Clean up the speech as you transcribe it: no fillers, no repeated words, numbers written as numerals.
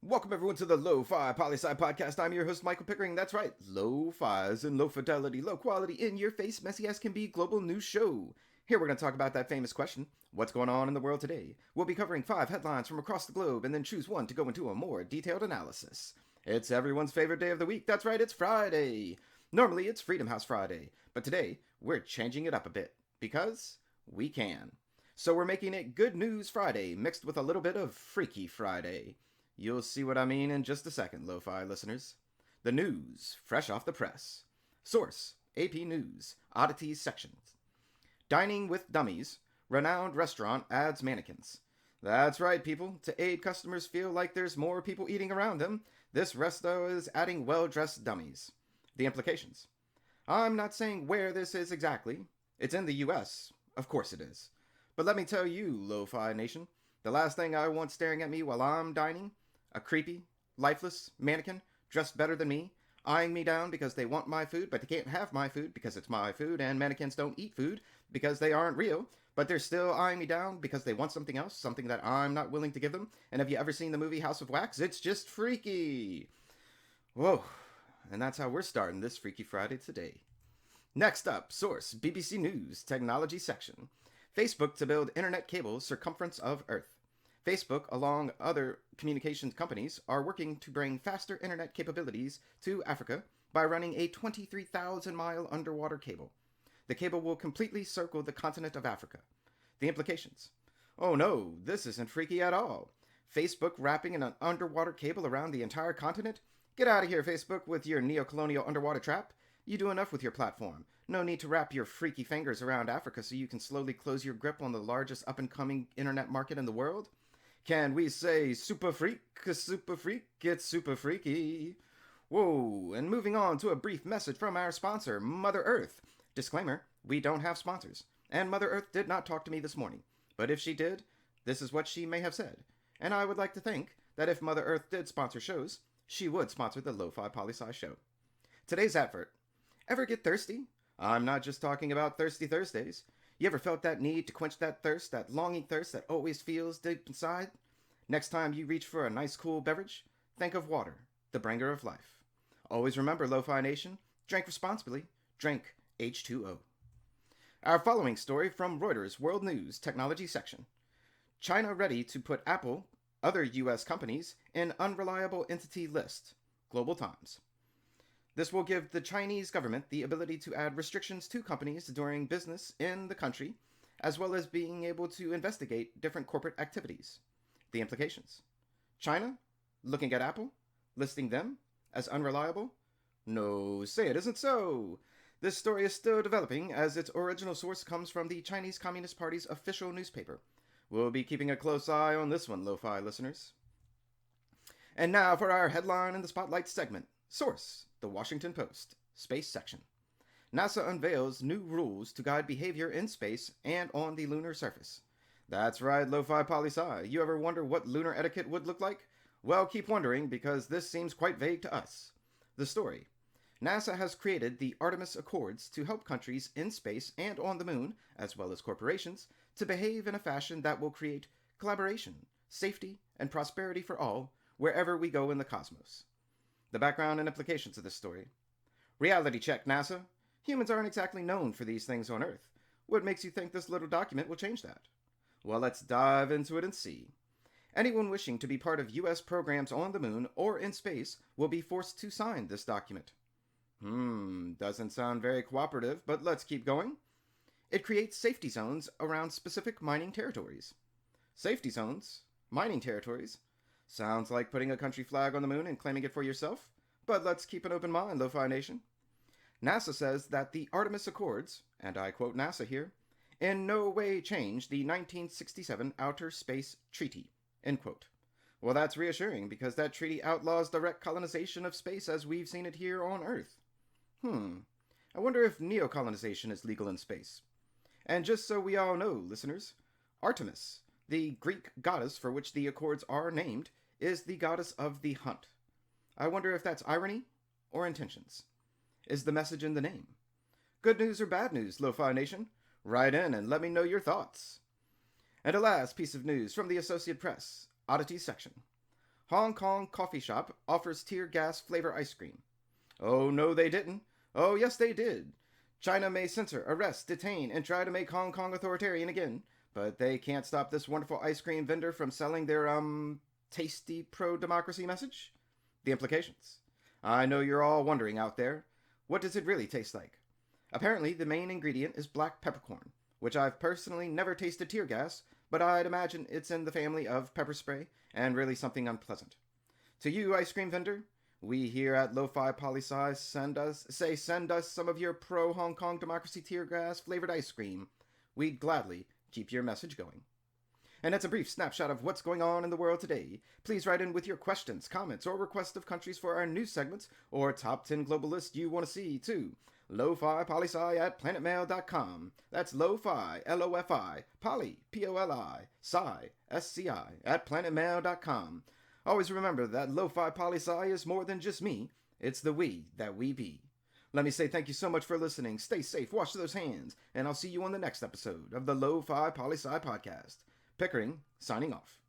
Welcome everyone to the Lofi Poli Sci podcast. I'm your host Michael Pickering. That's right, Lo-Fi's and low fidelity, low quality, in your face, messy as can be global news show. Here we're going to talk about that famous question, what's going on in the world today? We'll be covering 5 headlines from across the globe and then choose one to go into a more detailed analysis. It's everyone's favorite day of the week. That's right, it's Friday. Normally it's Freedom House Friday, but today we're changing it up a bit because we can. So we're making it Good News Friday mixed with a little bit of Freaky Friday. You'll see what I mean in just a second, Lo-Fi listeners. The news, fresh off the press. Source, AP News, Oddities sections. Dining with dummies, renowned restaurant adds mannequins. That's right, people. To aid customers feel like there's more people eating around them, this resto is adding well-dressed dummies. The implications. I'm not saying where this is exactly. It's in the US. Of course it is. But let me tell you, Lo-Fi Nation, the last thing I want staring at me while I'm dining, a creepy, lifeless mannequin dressed better than me, eyeing me down because they want my food, but they can't have my food because it's my food, and mannequins don't eat food because they aren't real, but they're still eyeing me down because they want something else, something that I'm not willing to give them. And have you ever seen the movie House of Wax? It's just freaky. Whoa. And that's how we're starting this Freaky Friday today. Next up, source, BBC News, technology section. Facebook to build internet cables circumference of Earth. Facebook, along other communications companies, are working to bring faster internet capabilities to Africa by running a 23,000-mile underwater cable. The cable will completely circle the continent of Africa. The implications. Oh no, this isn't freaky at all. Facebook wrapping an underwater cable around the entire continent? Get out of here, Facebook, with your neo-colonial underwater trap. You do enough with your platform. No need to wrap your freaky fingers around Africa so you can slowly close your grip on the largest up-and-coming internet market in the world. Can we say super freak? 'Cause super freak, it's super freaky. Whoa, and moving on to a brief message from our sponsor, Mother Earth. Disclaimer, we don't have sponsors, and Mother Earth did not talk to me this morning. But if she did, this is what she may have said. And I would like to think that if Mother Earth did sponsor shows, she would sponsor the Lofi Poli Sci show. Today's advert. Ever get thirsty? I'm not just talking about Thirsty Thursdays. You ever felt that need to quench that thirst, that longing thirst that always feels deep inside? Next time you reach for a nice cool beverage, think of water, the bringer of life. Always remember, Lo-Fi Nation, drink responsibly, drink H2O. Our following story from Reuters World News Technology section. China ready to put Apple, other US companies, in unreliable entity list. Global Times. This will give the Chinese government the ability to add restrictions to companies during business in the country, as well as being able to investigate different corporate activities. The implications. China, looking at Apple, listing them as unreliable? No, say it isn't so. This story is still developing as its original source comes from the Chinese Communist Party's official newspaper. We'll be keeping a close eye on this one, Lo-Fi listeners. And now for our headline in the Spotlight segment. Source, The Washington Post, Space section. NASA unveils new rules to guide behavior in space and on the lunar surface. That's right, Lofi Poli Sci. You ever wonder what lunar etiquette would look like? Well, keep wondering because this seems quite vague to us. The story. NASA has created the Artemis Accords to help countries in space and on the moon, as well as corporations, to behave in a fashion that will create collaboration, safety, and prosperity for all, wherever we go in the cosmos. The background and implications of this story. Reality check, NASA. Humans aren't exactly known for these things on Earth. What makes you think this little document will change that? Well, let's dive into it and see. Anyone wishing to be part of US programs on the moon or in space will be forced to sign this document. Doesn't sound very cooperative, but let's keep going. It creates safety zones around specific mining territories. Safety zones? Mining territories? Sounds like putting a country flag on the moon and claiming it for yourself, but let's keep an open mind, Lo-Fi Nation. NASA says that the Artemis Accords, and I quote NASA here, in no way change the 1967 Outer Space Treaty, end quote. Well, that's reassuring because that treaty outlaws direct colonization of space as we've seen it here on Earth. I wonder if neocolonization is legal in space. And just so we all know, listeners, Artemis, the Greek goddess for which the Accords are named, is the goddess of the hunt. I wonder if that's irony or intentions. Is the message in the name? Good news or bad news, Lo-Fi Nation? Write in and let me know your thoughts. And a last piece of news from the Associated Press, Oddities section. Hong Kong coffee shop offers tear gas flavor ice cream. Oh, no, they didn't. Oh, yes, they did. China may censor, arrest, detain, and try to make Hong Kong authoritarian again, but they can't stop this wonderful ice cream vendor from selling their, tasty pro-democracy message? The implications. I know you're all wondering out there, what does it really taste like? Apparently, the main ingredient is black peppercorn, which I've personally never tasted tear gas, but I'd imagine it's in the family of pepper spray and really something unpleasant. To you, ice cream vendor, we here at Lofi Poli Sci send us some of your pro Hong Kong democracy tear gas flavored ice cream. We'd gladly keep your message going. And that's a brief snapshot of what's going on in the world today. Please write in with your questions, comments, or requests of countries for our news segments or top 10 global list you want to see to lofipolisci at planetmail.com. That's lofi, L-O-F-I, poly, P-O-L-I, sci, S-C-I, at planetmail.com. Always remember that Lofi Poli Sci is more than just me. It's the we that we be. Let me say thank you so much for listening. Stay safe, wash those hands, and I'll see you on the next episode of the Lofi Poli Sci podcast. Pickering, signing off.